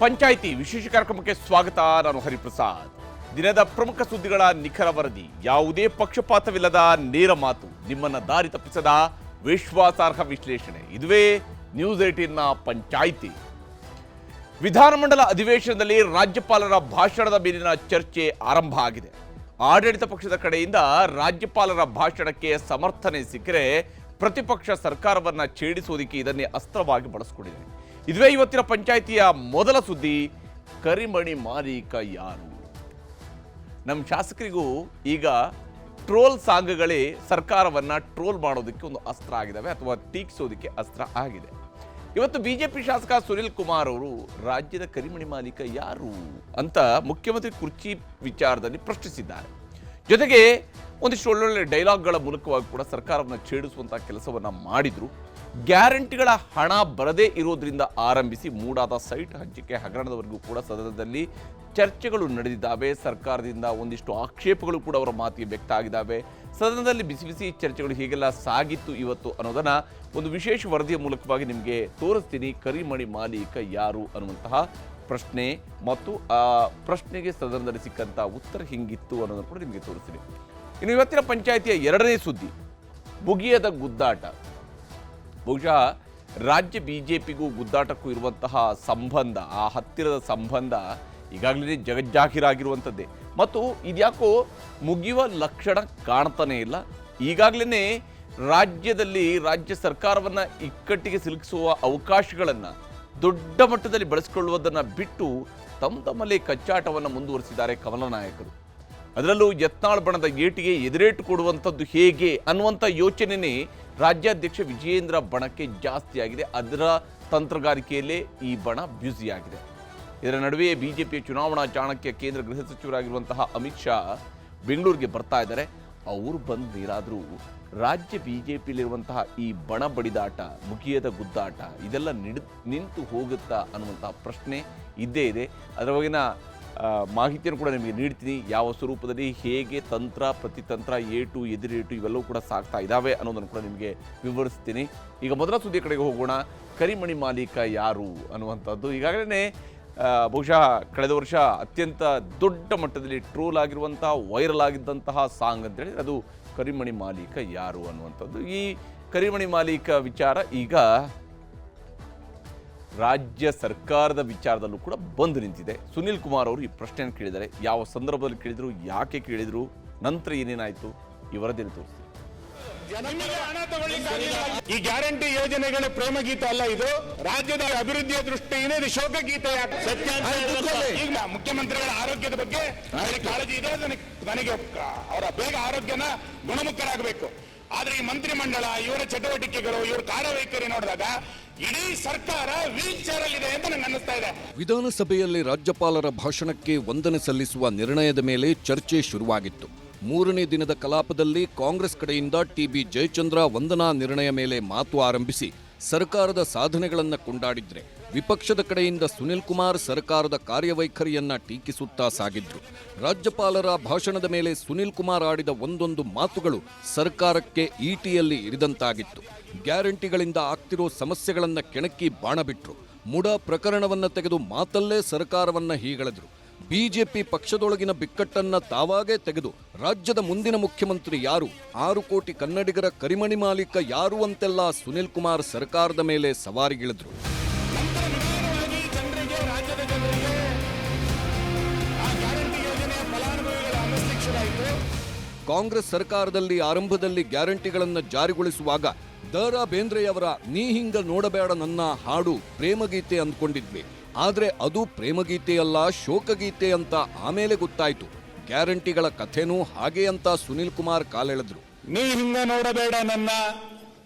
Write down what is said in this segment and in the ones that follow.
ಪಂಚಾಯಿತಿ ವಿಶೇಷ ಕಾರ್ಯಕ್ರಮಕ್ಕೆ ಸ್ವಾಗತ. ನಾನು ಹರಿಪ್ರಸಾದ್. ದಿನದ ಪ್ರಮುಖ ಸುದ್ದಿಗಳ ನಿಖರ ವರದಿ, ಯಾವುದೇ ಪಕ್ಷಪಾತವಿಲ್ಲದ ನೇರ ಮಾತು, ನಿಮ್ಮನ್ನ ದಾರಿ ತಪ್ಪಿಸದ ವಿಶ್ವಾಸಾರ್ಹ ವಿಶ್ಲೇಷಣೆ. ಇದುವೇ ನ್ಯೂಸ್ 18ನ ಪಂಚಾಯಿತಿ. ವಿಧಾನಮಂಡಲ ಅಧಿವೇಶನದಲ್ಲಿ ರಾಜ್ಯಪಾಲರ ಭಾಷಣದ ಮೇಲಿನ ಚರ್ಚೆ ಆರಂಭ ಆಗಿದೆ. ಆಡಳಿತ ಪಕ್ಷದ ಕಡೆಯಿಂದ ರಾಜ್ಯಪಾಲರ ಭಾಷಣಕ್ಕೆ ಸಮರ್ಥನೆ ಸಿಕ್ಕರೆ ಪ್ರತಿಪಕ್ಷ ಸರ್ಕಾರವನ್ನ ಛೇಡಿಸುವುದಕ್ಕೆ ಇದನ್ನೇ ಅಸ್ತ್ರವಾಗಿ ಬಳಸಿಕೊಂಡಿದೆ. ಇದುವೇ ಇವತ್ತಿನ ಪಂಚಾಯಿತಿಯ ಮೊದಲ ಸುದ್ದಿ. ಕರಿಮಣಿ ಮಾಲೀಕ ಯಾರು? ನಮ್ಮ ಶಾಸಕರಿಗೂ ಈಗ ಟ್ರೋಲ್ ಸಾಂಗ್ಗಳೇ ಸರ್ಕಾರವನ್ನ ಟ್ರೋಲ್ ಮಾಡೋದಕ್ಕೆ ಒಂದು ಅಸ್ತ್ರ ಆಗಿದ್ದಾವೆ, ಅಥವಾ ಟೀಕಿಸೋದಕ್ಕೆ ಅಸ್ತ್ರ ಆಗಿದೆ. ಇವತ್ತು ಬಿಜೆಪಿ ಶಾಸಕ ಸುನಿಲ್ ಕುಮಾರ್ ಅವರು ರಾಜ್ಯದ ಕರಿಮಣಿ ಮಾಲೀಕ ಯಾರು ಅಂತ ಮುಖ್ಯಮಂತ್ರಿ ಕುರ್ಚಿ ವಿಚಾರದಲ್ಲಿ ಪ್ರಶ್ನಿಸಿದ್ದಾರೆ. ಜೊತೆಗೆ ಒಂದಿಷ್ಟು ಒಳ್ಳೊಳ್ಳೆ ಡೈಲಾಗ್ಗಳ ಮೂಲಕವಾಗಿ ಕೂಡ ಸರ್ಕಾರವನ್ನು ಛೇಡಿಸುವಂತಹ ಕೆಲಸವನ್ನ ಮಾಡಿದ್ರು. ಗ್ಯಾರಂಟಿಗಳ ಹಣ ಬರದೇ ಇರೋದ್ರಿಂದ ಆರಂಭಿಸಿ ಮೂಡಾದ ಸೈಟ್ ಹಂಚಿಕೆ ಹಗರಣದವರೆಗೂ ಕೂಡ ಸದನದಲ್ಲಿ ಚರ್ಚೆಗಳು ನಡೆದಿದ್ದಾವೆ. ಸರ್ಕಾರದಿಂದ ಒಂದಿಷ್ಟು ಆಕ್ಷೇಪಗಳು ಕೂಡ ಅವರ ಮಾತಿಗೆ ವ್ಯಕ್ತ ಆಗಿದ್ದಾವೆ. ಸದನದಲ್ಲಿ ಬಿಸಿ ಬಿಸಿ ಚರ್ಚೆಗಳು ಹೀಗೆಲ್ಲ ಸಾಗಿತ್ತು ಇವತ್ತು ಅನ್ನೋದನ್ನ ಒಂದು ವಿಶೇಷ ವರದಿಯ ಮೂಲಕವಾಗಿ ನಿಮಗೆ ತೋರಿಸ್ತೀನಿ. ಕರಿಮಣಿ ಮಾಲೀಕ ಯಾರು ಅನ್ನುವಂತಹ ಪ್ರಶ್ನೆ ಮತ್ತು ಆ ಪ್ರಶ್ನೆಗೆ ಸದನದಲ್ಲಿ ಸಿಕ್ಕಂತ ಉತ್ತರ ಹಿಂಗಿತ್ತು ಅನ್ನೋದನ್ನು ಕೂಡ ನಿಮಗೆ ತೋರಿಸ್ತೀನಿ. ಇನ್ನು ಇವತ್ತಿನ ಪಂಚಾಯಿತಿಯ ಎರಡನೇ ಸುದ್ದಿ, ಮುಗಿಯದ ಗುದ್ದಾಟ. ಬಹುಶಃ ರಾಜ್ಯ ಬಿಜೆಪಿಗೂ ಗುದ್ದಾಟಕ್ಕೂ ಇರುವಂತಹ ಸಂಬಂಧ, ಆ ಹತ್ತಿರದ ಸಂಬಂಧ ಈಗಾಗಲೇ ಜಗಜ್ಜಾಹೀರಾಗಿರುವಂಥದ್ದೇ. ಮತ್ತು ಇದ್ಯಾಕೋ ಮುಗಿಯುವ ಲಕ್ಷಣ ಕಾಣ್ತಾನೆ ಇಲ್ಲ. ಈಗಾಗಲೇ ರಾಜ್ಯದಲ್ಲಿ ರಾಜ್ಯ ಸರ್ಕಾರವನ್ನು ಇಕ್ಕಟ್ಟಿಗೆ ಸಿಲುಕಿಸುವ ಅವಕಾಶಗಳನ್ನು ದೊಡ್ಡ ಮಟ್ಟದಲ್ಲಿ ಬಳಸಿಕೊಳ್ಳುವುದನ್ನು ಬಿಟ್ಟು ತಮ್ಮಲ್ಲೇ ಕಚ್ಚಾಟವನ್ನು ಮುಂದುವರಿಸಿದ್ದಾರೆ ಕಮಲ ನಾಯಕರು. ಅದರಲ್ಲೂ ಯತ್ನಾಳ್ ಬಣದ ಏಟಿಗೆ ಎದುರೇಟು ಕೊಡುವಂಥದ್ದು ಹೇಗೆ ಅನ್ನುವಂಥ ಯೋಚನೆಯೇ ರಾಜ್ಯಾಧ್ಯಕ್ಷ ವಿಜಯೇಂದ್ರ ಬಣಕ್ಕೆ ಜಾಸ್ತಿ ಆಗಿದೆ. ಅದರ ತಂತ್ರಗಾರಿಕೆಯಲ್ಲೇ ಈ ಬಣ ಬ್ಯುಸಿಯಾಗಿದೆ. ಇದರ ನಡುವೆ ಬಿಜೆಪಿಯ ಚುನಾವಣಾ ಚಾಣಕ್ಯ ಕೇಂದ್ರ ಗೃಹ ಸಚಿವರಾಗಿರುವಂತಹ ಅಮಿತ್ ಶಾ ಬೆಂಗಳೂರಿಗೆ ಬರ್ತಾ ಇದ್ದಾರೆ. ಅವರು ಬಂದಿರಾದರೂ ರಾಜ್ಯ ಬಿಜೆಪಿಯಲ್ಲಿರುವಂತಹ ಈ ಬಣ ಬಡಿದಾಟ, ಮುಗಿಯದ ಗುದ್ದಾಟ ಇದೆಲ್ಲ ನಿಂತು ಹೋಗುತ್ತಾ ಅನ್ನುವಂತಹ ಪ್ರಶ್ನೆ ಇದ್ದೇ ಇದೆ. ಅದರ ಬಗೆಗಿನ ಮಾಹಿತಿಯನ್ನು ಕೂಡ ನಿಮಗೆ ನೀಡ್ತೀನಿ. ಯಾವ ಸ್ವರೂಪದಲ್ಲಿ, ಹೇಗೆ ತಂತ್ರ ಪ್ರತಿತಂತ್ರ, ಏಟು ಎದುರೇಟು ಇವೆಲ್ಲವೂ ಕೂಡ ಸಾಗ್ತಾ ಇದ್ದಾವೆ ಅನ್ನೋದನ್ನು ಕೂಡ ನಿಮಗೆ ವಿವರಿಸ್ತೀನಿ. ಈಗ ಮೊದಲ ಸುದ್ದಿ ಕಡೆಗೆ ಹೋಗೋಣ. ಕರಿಮಣಿ ಮಾಲೀಕ ಯಾರು ಅನ್ನುವಂಥದ್ದು ಈಗಾಗಲೇ ಬಹುಶಃ ಕಳೆದ ವರ್ಷ ಅತ್ಯಂತ ದೊಡ್ಡ ಮಟ್ಟದಲ್ಲಿ ಟ್ರೋಲ್ ಆಗಿರುವಂತಹ, ವೈರಲ್ ಆಗಿದ್ದಂತಹ ಸಾಂಗ್ ಅಂತೇಳಿ ಅದು ಕರಿಮಣಿ ಮಾಲೀಕ ಯಾರು ಅನ್ನುವಂಥದ್ದು. ಈ ಕರಿಮಣಿ ಮಾಲೀಕ ವಿಚಾರ ಈಗ ರಾಜ್ಯ ಸರ್ಕಾರದ ವಿಚಾರದಲ್ಲೂ ಕೂಡ ಬಂದು ನಿಂತಿದೆ. ಸುನಿಲ್ ಕುಮಾರ್ ಅವರು ಈ ಪ್ರಶ್ನೆಯನ್ನು ಕೇಳಿದ್ದಾರೆ. ಯಾವ ಸಂದರ್ಭದಲ್ಲಿ ಕೇಳಿದ್ರು, ಯಾಕೆ ಕೇಳಿದ್ರು, ನಂತರ ಏನೇನಾಯಿತು, ಈ ವರದಿಯನ್ನು ತೋರಿಸ್ತೀವಿ. ಈ ಗ್ಯಾರಂಟಿ ಯೋಜನೆಗಳ ಪ್ರೇಮ ಗೀತೆ ಅಲ್ಲ, ಇದು ರಾಜ್ಯದ ಅಭಿವೃದ್ಧಿಯ ದೃಷ್ಟಿಯಿಂದ ಇದು ಶೋಕ ಗೀತೆ. ಈಗ ಮುಖ್ಯಮಂತ್ರಿಗಳ ಆರೋಗ್ಯದ ಬಗ್ಗೆ ಕಾಳಜಿ ಇದೆ. ನನಗೆ ಅವರ ಬೇಗ ಆರೋಗ್ಯನ ಗುಣಮುಖರಾಗಬೇಕು. ಆದ್ರೆ ಈ ಮಂತ್ರಿಮಂಡಲ, ಇವರ ಚಟುವಟಿಕೆಗಳು, ಇವರ ಕಾರ್ಯವೈಖರಿ ನೋಡಿದಾಗ ಇಡೀ ಸರ್ಕಾರ ವೀಲ್ ಚೇರ್ ಅಲ್ಲಿ ಇದೆ ಅಂತ ನನಗೆ ಅನ್ನಿಸ್ತಾ ಇದೆ. ವಿಧಾನಸಭೆಯಲ್ಲಿ ರಾಜ್ಯಪಾಲರ ಭಾಷಣಕ್ಕೆ ವಂದನೆ ಸಲ್ಲಿಸುವ ನಿರ್ಣಯದ ಮೇಲೆ ಚರ್ಚೆ ಶುರುವಾಗಿತ್ತು. ಮೂರನೇ ದಿನದ ಕಲಾಪದಲ್ಲಿ ಕಾಂಗ್ರೆಸ್ ಕಡೆಯಿಂದ ಟಿಬಿ ಜಯಚಂದ್ರ ವಂದನಾ ನಿರ್ಣಯ ಮೇಲೆ ಮಾತು ಆರಂಭಿಸಿ ಸರ್ಕಾರದ ಸಾಧನೆಗಳನ್ನು ಕೊಂಡಾಡಿದ್ರೆ, ವಿಪಕ್ಷದ ಕಡೆಯಿಂದ ಸುನಿಲ್ ಕುಮಾರ್ ಸರ್ಕಾರದ ಕಾರ್ಯವೈಖರಿಯನ್ನ ಟೀಕಿಸುತ್ತಾ ಸಾಗಿದ್ರು. ರಾಜ್ಯಪಾಲರ ಭಾಷಣದ ಮೇಲೆ ಸುನಿಲ್ ಕುಮಾರ್ ಆಡಿದ ಒಂದೊಂದು ಮಾತುಗಳು ಸರ್ಕಾರಕ್ಕೆ ಈಟಿಯಲ್ಲಿ ಇರಿದಂತಾಗಿತ್ತು. ಗ್ಯಾರಂಟಿಗಳಿಂದ ಆಗ್ತಿರೋ ಸಮಸ್ಯೆಗಳನ್ನ ಕೆಣಕಿ ಬಾಣ ಬಿಟ್ರು. ಮುಡಾ ಪ್ರಕರಣವನ್ನ ತೆಗೆದು ಮಾತಲ್ಲೇ ಸರ್ಕಾರವನ್ನ ಹೀಗಳೆದ್ರು. ಬಿಜೆಪಿ ಪಕ್ಷದೊಳಗಿನ ಬಿಕ್ಕಟ್ಟನ್ನ ತಾವಾಗೇ ತೆಗೆದು ರಾಜ್ಯದ ಮುಂದಿನ ಮುಖ್ಯಮಂತ್ರಿ ಯಾರು, 6 ಕೋಟಿ ಕನ್ನಡಿಗರ ಕರಿಮಣಿ ಮಾಲೀಕ ಯಾರು ಅಂತೆಲ್ಲ ಸುನಿಲ್ ಕುಮಾರ್ ಸರ್ಕಾರದ ಮೇಲೆ ಸವಾರಿಗಿಳಿದ್ರು. ಕಾಂಗ್ರೆಸ್ ಸರ್ಕಾರದಲ್ಲಿ ಆರಂಭದಲ್ಲಿ ಗ್ಯಾರಂಟಿಗಳನ್ನು ಜಾರಿಗೊಳಿಸುವಾಗ ದ.ರಾ. ಬೇಂದ್ರೆಯವರ ನೀ ಹಿಂಗ ನೋಡಬೇಡ ನನ್ನ ಹಾಡು ಪ್ರೇಮಗೀತೆ ಅಂದ್ಕೊಂಡಿದ್ವಿ. ಆದ್ರೆ ಅದು ಪ್ರೇಮಗೀತೆಯಲ್ಲ, ಶೋಕಗೀತೆ ಅಂತ ಆಮೇಲೆ ಗೊತ್ತಾಯ್ತು. ಗ್ಯಾರಂಟಿಗಳ ಕಥೆನೂ ಹಾಗೆ ಅಂತ ಸುನಿಲ್ ಕುಮಾರ್ ಕಾಲೆಳೆದ್ರು. ನೀ ಹಿಂಗ ನೋಡಬೇಡ ನನ್ನ,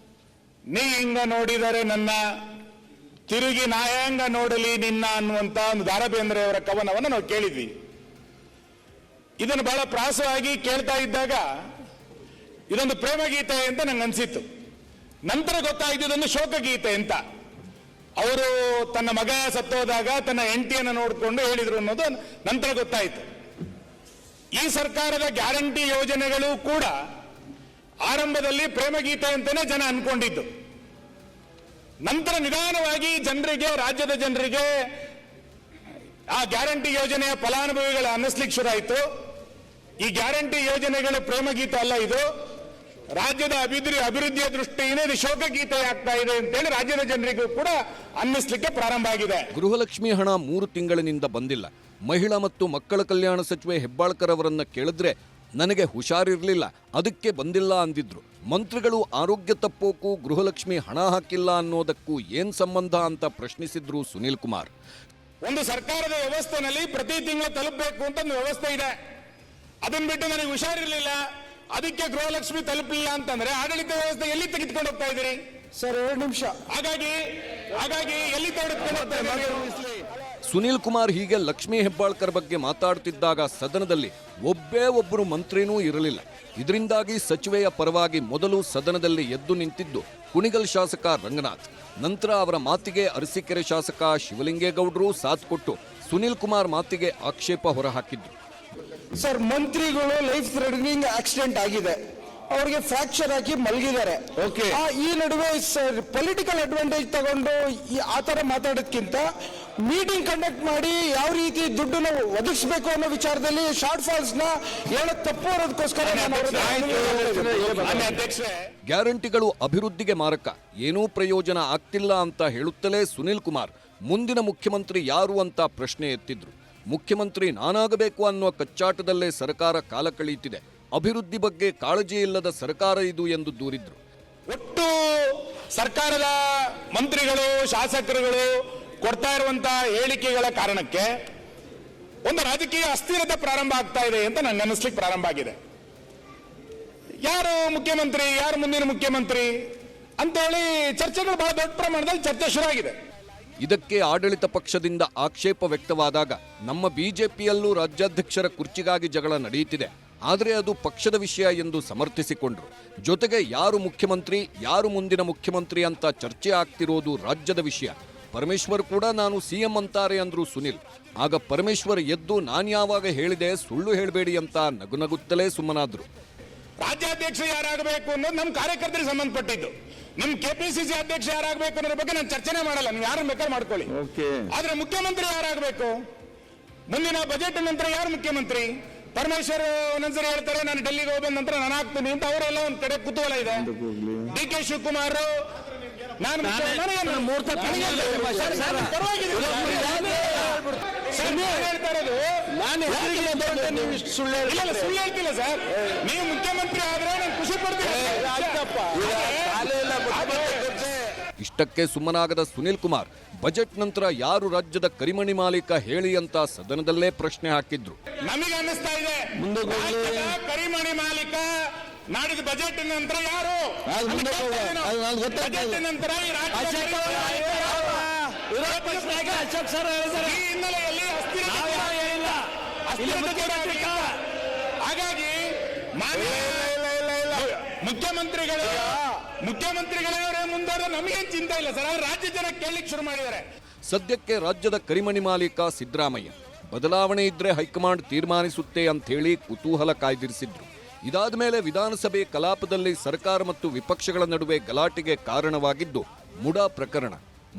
ನೀ ಹಿಂಗ ನೋಡಿದರೆ ನನ್ನ, ತಿರುಗಿ ನಾಯಾಂಗ ನೋಡಲಿ ನಿನ್ನ ಅನ್ನುವಂತ ಒಂದು ದ.ರಾ. ಬೇಂದ್ರೆಯವರ ಕವನವನ್ನು ನಾವು ಕೇಳಿದ್ವಿ. ಇದನ್ನು ಬಹಳ ಪ್ರಾಸವಾಗಿ ಕೇಳ್ತಾ ಇದ್ದಾಗ ಇದೊಂದು ಪ್ರೇಮಗೀತೆ ಅಂತ ನಂಗೆ ಅನ್ಸಿತ್ತು. ನಂತರ ಗೊತ್ತಾಯ್ತು ಇದೊಂದು ಶೋಕಗೀತೆ ಅಂತ. ಅವರು ತನ್ನ ಮಗ ಸತ್ತೋದಾಗ ತನ್ನ ಹೆಂಡತಿಯನ್ನು ನೋಡಿಕೊಂಡು ಹೇಳಿದ್ರು ಅನ್ನೋದು ನಂತರ ಗೊತ್ತಾಯಿತು. ಈ ಸರ್ಕಾರದ ಗ್ಯಾರಂಟಿ ಯೋಜನೆಗಳು ಕೂಡ ಆರಂಭದಲ್ಲಿ ಪ್ರೇಮಗೀತೆ ಅಂತಾನೆ ಜನ ಅನ್ಕೊಂಡಿದ್ದು. ನಂತರ ನಿಧಾನವಾಗಿ ಜನರಿಗೆ, ರಾಜ್ಯದ ಜನರಿಗೆ ಆ ಗ್ಯಾರಂಟಿ ಯೋಜನೆಯ ಫಲಾನುಭವಿಗಳ ಅನ್ನಿಸ್ಲಿಕ್ಕೆ ಶುರು ಆಯಿತು. ಈ ಗ್ಯಾರಂಟಿ ಯೋಜನೆಗಳ ಪ್ರೇಮಗೀತೆ ಅಲ್ಲ, ಇದು ರಾಜ್ಯದ ಅಭಿವೃದ್ಧಿಯ ದೃಷ್ಟಿಯಿಂದ ಇದು ಶೋಕಗೀತೆ ಆಗ್ತಾ ಇದೆ ಅಂತೇಳಿ ರಾಜ್ಯದ ಜನರಿಗೂ ಕೂಡ ಅನ್ನಿಸ್ಲಿಕ್ಕೆ ಪ್ರಾರಂಭ ಆಗಿದೆ. ಗೃಹಲಕ್ಷ್ಮಿ ಹಣ 3 ತಿಂಗಳಿನಿಂದ ಬಂದಿಲ್ಲ. ಮಹಿಳಾ ಮತ್ತು ಮಕ್ಕಳ ಕಲ್ಯಾಣ ಸಚಿವೆ ಹೆಬ್ಬಾಳ್ಕರ್ ಅವರನ್ನ ಕೇಳಿದ್ರೆ ನನಗೆ ಹುಷಾರಿರ್ಲಿಲ್ಲ, ಅದಕ್ಕೆ ಬಂದಿಲ್ಲ ಅಂದಿದ್ರು. ಮಂತ್ರಿಗಳು ಆರೋಗ್ಯ ತಪ್ಪೋಕು ಗೃಹಲಕ್ಷ್ಮಿ ಹಣ ಹಾಕಿಲ್ಲ ಅನ್ನೋದಕ್ಕೂ ಏನ್ ಸಂಬಂಧ ಅಂತ ಪ್ರಶ್ನಿಸಿದ್ರು ಸುನೀಲ್ ಕುಮಾರ್. ಒಂದು ಸರ್ಕಾರದ ವ್ಯವಸ್ಥೆನಲ್ಲಿ ಪ್ರತಿ ತಿಂಗಳು ತಲುಪಬೇಕು ಅಂತ ಒಂದು ವ್ಯವಸ್ಥೆ ಇದೆ. ಅದನ್ನ ಬಿಟ್ಟು ನನಗೆ ಹುಷಾರಿರ್ಲಿಲ್ಲ, ಅದಕ್ಕೆ ಗೃಹಲಕ್ಷ್ಮಿ ತಲುಪಲಿಲ್ಲ ಅಂತಂದ್ರೆ ಆಡಳಿತ ವ್ಯವಸ್ಥೆ ಎಲ್ಲಿ ತೆಗೆದುಕೊಂಡು ಹೋಗ್ತಾ ಇದ್ದೀರಿ ಸರ್? 2 ನಿಮಿಷ. ಹಾಗಾಗಿ ಎಲ್ಲಿ ತೆಗೆದುಕೊಂಡು ಹೋಗ್ತಾ ಇದ್ದೀರಿ? ಸುನೀಲ್ ಕುಮಾರ್ ಹೀಗೆ ಲಕ್ಷ್ಮೀ ಹೆಬ್ಬಾಳ್ಕರ್ ಬಗ್ಗೆ ಮಾತಾಡ್ತಿದ್ದಾಗ ಸದನದಲ್ಲಿ ಒಬ್ಬರು ಮಂತ್ರಿನೂ ಇರಲಿಲ್ಲ. ಇದರಿಂದಾಗಿ ಸಚಿವೆಯ ಪರವಾಗಿ ಮೊದಲು ಸದನದಲ್ಲಿ ಎದ್ದು ನಿಂತಿದ್ದು ಕುಣಿಗಲ್ ಶಾಸಕ ರಂಗನಾಥ್. ನಂತರ ಅವರ ಮಾತಿಗೆ ಅರಸೀಕೆರೆ ಶಾಸಕ ಶಿವಲಿಂಗೇಗೌಡರು ಸಾಥ್ ಕೊಟ್ಟು ಸುನೀಲ್ ಕುಮಾರ್ ಮಾತಿಗೆ ಆಕ್ಷೇಪ ಹೊರಹಾಕಿದ್ರು. ಸರ್, ಮಂತ್ರಿಗಳು ಲೈಫ್ ಥ್ರೆಟನಿಂಗ್ ಆಕ್ಸಿಡೆಂಟ್ ಆಗಿದೆ, ಅವ್ರಿಗೆ ಫ್ರಾಕ್ಚರ್ ಹಾಕಿ ಮಲಗಿದ್ದಾರೆ. ಈ ನಡುವೆ ಸರ್ ಪೊಲಿಟಿಕಲ್ ಅಡ್ವಾಂಟೇಜ್ ತಗೊಂಡು ಆ ತರ ಮಾತಾಡೋದಕ್ಕಿಂತ ಮೀಟಿಂಗ್ ಕಂಡಕ್ಟ್ ಮಾಡಿ ಯಾವ ರೀತಿ ದುಡ್ಡನ್ನು ಒದಗಿಸಬೇಕು ಅನ್ನೋ ವಿಚಾರದಲ್ಲಿ ಶಾರ್ಟ್ ಫಾಲ್ಸ್ ನ ಹೇಳೋದು ತಪ್ಪು ಅನ್ನೋದಕ್ಕೋಸ್ಕರ ಗ್ಯಾರಂಟಿಗಳು ಅಭಿವೃದ್ಧಿಗೆ ಮಾರಕ, ಏನೂ ಪ್ರಯೋಜನ ಆಗ್ತಿಲ್ಲ ಅಂತ ಹೇಳುತ್ತಲೇ ಸುನೀಲ್ ಕುಮಾರ್ ಮುಂದಿನ ಮುಖ್ಯಮಂತ್ರಿ ಯಾರು ಅಂತ ಪ್ರಶ್ನೆ ಎತ್ತಿದ್ರು. ಮುಖ್ಯಮಂತ್ರಿ ನಾನಾಗಬೇಕು ಅನ್ನೋ ಕಚ್ಚಾಟದಲ್ಲೇ ಸರ್ಕಾರ ಕಾಲ ಕಳೆಯುತ್ತಿದೆ, ಅಭಿವೃದ್ಧಿ ಬಗ್ಗೆ ಕಾಳಜಿ ಇಲ್ಲದ ಸರ್ಕಾರ ಇದು ಎಂದು ದೂರಿದ್ರು. ಒಟ್ಟು ಸರ್ಕಾರದ ಮಂತ್ರಿಗಳು ಶಾಸಕರುಗಳು ಕೊಡ್ತಾ ಇರುವಂತಹ ಹೇಳಿಕೆಗಳ ಕಾರಣಕ್ಕೆ ಒಂದು ರಾಜಕೀಯ ಅಸ್ಥಿರತೆ ಪ್ರಾರಂಭ ಆಗ್ತಾ ಇದೆ ಅಂತ ನನಗೆ ಅನಿಸ್ಲಿಕ್ಕೆ ಪ್ರಾರಂಭ ಆಗಿದೆ. ಯಾರು ಮುಖ್ಯಮಂತ್ರಿ, ಯಾರು ಮುಂದಿನ ಮುಖ್ಯಮಂತ್ರಿ ಅಂತೇಳಿ ಚರ್ಚೆಗಳು ಬಹಳ ದೊಡ್ಡ ಪ್ರಮಾಣದಲ್ಲಿ ಚರ್ಚೆ ಶುರು ಆಗಿದೆ. ಇದಕ್ಕೆ ಆಡಳಿತ ಪಕ್ಷದಿಂದ ಆಕ್ಷೇಪ ವ್ಯಕ್ತವಾದಾಗ ನಮ್ಮ ಬಿಜೆಪಿಯಲ್ಲೂ ರಾಜ್ಯಾಧ್ಯಕ್ಷರ ಕುರ್ಚಿಗಾಗಿ ಜಗಳ ನಡೆಯುತ್ತಿದೆ, ಆದರೆ ಅದು ಪಕ್ಷದ ವಿಷಯ ಎಂದು ಸಮರ್ಥಿಸಿಕೊಂಡ್ರು. ಜೊತೆಗೆ ಯಾರು ಮುಖ್ಯಮಂತ್ರಿ, ಯಾರು ಮುಂದಿನ ಮುಖ್ಯಮಂತ್ರಿ ಅಂತ ಚರ್ಚೆ ಆಗ್ತಿರೋದು ರಾಜ್ಯದ ವಿಷಯ. ಪರಮೇಶ್ವರ್ ಕೂಡ ನಾನು ಸಿಎಂ ಅಂತಾರೆ ಅಂದ್ರು ಸುನಿಲ್. ಆಗ ಪರಮೇಶ್ವರ್ ಎದ್ದು ನಾನು ಯಾವಾಗ ಹೇಳಿದೆ, ಸುಳ್ಳು ಹೇಳಬೇಡಿ ಅಂತ ನಗುನಗುತ್ತಲೇ ಸುಮ್ಮನಾದ್ರು. ರಾಜ್ಯಾಧ್ಯಕ್ಷ ಯಾರಾಗಬೇಕು ಅನ್ನೋದು ನಮ್ಮ ಕಾರ್ಯಕರ್ತರಿಗೆ ಸಂಬಂಧಪಟ್ಟಿದ್ದು. ನಿಮ್ ಕೆಪಿಸಿಸಿ ಅಧ್ಯಕ್ಷ ಯಾರಾಗಬೇಕು ಅನ್ನೋದ್ರ ಬಗ್ಗೆ ನಾನು ಚರ್ಚೆನೆ ಮಾಡಲ್ಲ, ನೀವು ಯಾರು ಬೇಕಾದ್ರೆ ಮಾಡ್ಕೊಳ್ಳಿ. ಆದ್ರೆ ಮುಖ್ಯಮಂತ್ರಿ ಯಾರಾಗಬೇಕು, ಮುಂದಿನ ಬಜೆಟ್ ನಂತರ ಯಾರು ಮುಖ್ಯಮಂತ್ರಿ? ಪರಮೇಶ್ವರ್ ಒಂದೊಂದ್ಸರಿ ಹೇಳ್ತಾರೆ ನಾನು ಡೆಲ್ಲಿಗೆ ಹೋಗಿ ಬಂದ ನಂತರ ನಾನು ಆಗ್ತೀನಿ ಅಂತ, ಅವರೆಲ್ಲ ಒಂದ್ ಕಡೆ ಕುತೂಹಲ ಇದೆ. ಡಿ ಕೆ ಶಿವಕುಮಾರ್ ಸುಳ್ಳು ಹೇಳ್ತಿಲ್ಲ ಸರ್. ನೀವು ಮುಖ್ಯಮಂತ್ರಿ ಆದ್ರೆ ನಾನು ಖುಷಿ ಪಡ್ತೀನಿ. ಇಷ್ಟಕ್ಕೆ ಸುಮ್ಮನಾಗದ ಸುನೀಲ್ ಕುಮಾರ್ ಬಜೆಟ್ ನಂತರ ಯಾರು ರಾಜ್ಯದ ಕರಿಮಣಿ ಮಾಲೀಕ ಹೇಳಿ ಅಂತ ಸದನದಲ್ಲೇ ಪ್ರಶ್ನೆ ಹಾಕಿದ್ರು. ನಮಗೆ ಅನ್ನಿಸ್ತಾ ಇದೆ ಕರಿಮಣಿ ಮಾಲೀಕ ನಾಡಿದ ಬಜೆಟ್ ನಂತರ ಯಾರು? ಬಜೆಟ್ ನಂತರ ಈ ಹಿನ್ನೆಲೆಯಲ್ಲಿ ಹಾಗಾಗಿ ಮುಖ್ಯಮಂತ್ರಿಗಳವರೇ ಮುಂದಾದ್ರೆ ನಮಗೇನು ಚಿಂತೆ ಇಲ್ಲ ಸರ್. ರಾಜ್ಯ ಜನ ಕೇಳಲಿಕ್ಕೆ ಶುರು ಮಾಡಿದ್ದಾರೆ. ಸದ್ಯಕ್ಕೆ ರಾಜ್ಯದ ಕರಿಮಣಿ ಮಾಲೀಕ ಸಿದ್ದರಾಮಯ್ಯ. ಬದಲಾವಣೆ ಇದ್ರೆ ಹೈಕಮಾಂಡ್ ತೀರ್ಮಾನಿಸುತ್ತೆ ಅಂತ ಹೇಳಿ ಕುತೂಹಲ ಕಾಯ್ದಿರಿಸಿದ್ರು. ಇದಾದ ಮೇಲೆ ವಿಧಾನಸಭೆ ಕಲಾಪದಲ್ಲಿ ಸರ್ಕಾರ ಮತ್ತು ವಿಪಕ್ಷಗಳ ನಡುವೆ ಗಲಾಟೆಗೆ ಕಾರಣವಾಗಿದ್ದು ಮುಡಾ ಪ್ರಕರಣ.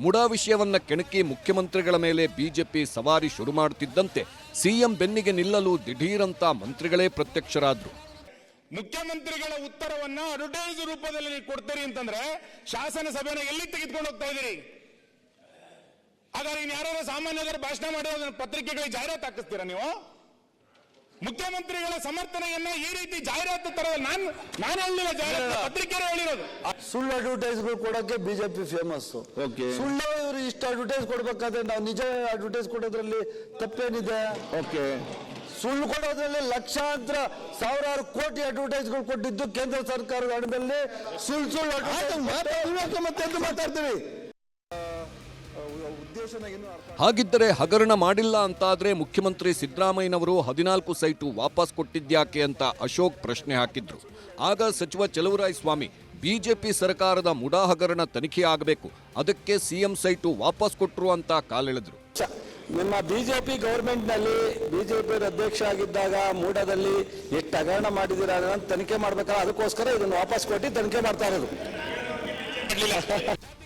ಮುಡಾ ವಿಷಯವನ್ನ ಕೆಣಕಿ ಮುಖ್ಯಮಂತ್ರಿಗಳ ಮೇಲೆ ಬಿಜೆಪಿ ಸವಾರಿ ಶುರು ಮಾಡುತ್ತಿದ್ದಂತೆ ಸಿಎಂ ಬೆನ್ನಿಗೆ ನಿಲ್ಲಲು ದಿಢೀರಂತ ಮಂತ್ರಿಗಳೇ ಪ್ರತ್ಯಕ್ಷರಾದ್ರು. ಮುಖ್ಯಮಂತ್ರಿಗಳ ಉತ್ತರವನ್ನ ಅಡ್ವರ್ಟೈಸ್ ರೂಪದಲ್ಲಿ ನೀವು ಕೊಡ್ತೀರಿ ಅಂತಂದ್ರೆ ಶಾಸನ ಸಭೆನ ಎಲ್ಲಿ ತೆಗೆದುಕೊಂಡು ಹೋಗ್ತಾ ಇದ್ದೀರಿ? ಹಾಗಾದ್ರೆ ಯಾರು ಸಾಮಾನ್ಯರು ಭಾಷಣ ಮಾಡೋದನ್ನ ಪತ್ರಿಕೆಗಳಿಗೆ ಜಾಹೀರಾತು ಹಾಕಿಸ್ತೀರಾ ನೀವು? ಮುಖ್ಯಮಂತ್ರಿಗಳ ಸಮರ್ಥನೆಯನ್ನ ಈ ರೀತಿ ಜಾಹೀರಾತು ತರೋದು ನಾನು ಹೇಳಿಲ್ಲ, ಜಾಹೀರಾತು ಪತ್ರಿಕೆಗಳು ಹೇಳಿರೋದು. ಸುಳ್ಳು ಅಡ್ವರ್ಟೈಸ್ಗಳು ಕೊಡೋಕೆ ಬಿಜೆಪಿ ಫೇಮಸ್. ಸುಳ್ಳು ಇವರು ಇಷ್ಟು ಅಡ್ವರ್ಟೈಸ್ ಕೊಡ್ಬೇಕಾದ್ರೆ ನಾವು ನಿಜ ಅಡ್ವರ್ಟೈಸ್ ಕೊಡೋದ್ರಲ್ಲಿ ತಪ್ಪೇನಿದೆ? ಸುಳ್ಳು ಕೊಡೋದ್ರಲ್ಲಿ ಲಕ್ಷಾಂತರ ಸಾವಿರಾರು ಕೋಟಿ ಅಡ್ವರ್ಟೈಸ್ಗಳು ಕೊಟ್ಟಿದ್ದು ಕೇಂದ್ರ ಸರ್ಕಾರದ ಹಣದಲ್ಲಿ ಸುಳ್ಳು ಮಾತಾಡ್ತೀವಿ. ಹಾಗಿದ್ದರೆ ಹಗರಣ ಮಾಡಿಲ್ಲ ಅಂತಾದ್ರೆ ಮುಖ್ಯಮಂತ್ರಿ ಸಿದ್ದರಾಮಯ್ಯನವರು 14 ಸೈಟು ವಾಪಸ್ ಕೊಟ್ಟಿದ್ಯಾಕೆ ಅಂತ ಅಶೋಕ್ ಪ್ರಶ್ನೆ ಹಾಕಿದ್ರು. ಆಗ ಸಚಿವ ಚಲುವರಾಯಸ್ವಾಮಿ ಬಿಜೆಪಿ ಸರ್ಕಾರದ ಮುಡಾ ಹಗರಣ ತನಿಖೆ ಆಗಬೇಕು, ಅದಕ್ಕೆ ಸಿಎಂ ಸೈಟು ವಾಪಸ್ ಕೊಟ್ರು ಅಂತ ಕಾಲೆಳೆದ್ರು. ನಿಮ್ಮ ಬಿಜೆಪಿ ಗವರ್ಮೆಂಟ್ ನಲ್ಲಿ ಬಿಜೆಪಿ ಅಧ್ಯಕ್ಷ ಆಗಿದ್ದಾಗ ಮೂಡಾದಲ್ಲಿ ಎಷ್ಟು ಹಗರಣ ಮಾಡಿದ್ದೀರಾ ತನಿಖೆ ಮಾಡ್ಬೇಕಾದ್ರೆ ಅದಕ್ಕೋಸ್ಕರ ಇದನ್ನು ವಾಪಸ್ ಕೊಟ್ಟು ತನಿಖೆ ಮಾಡ್ತಾ ಇರೋದು.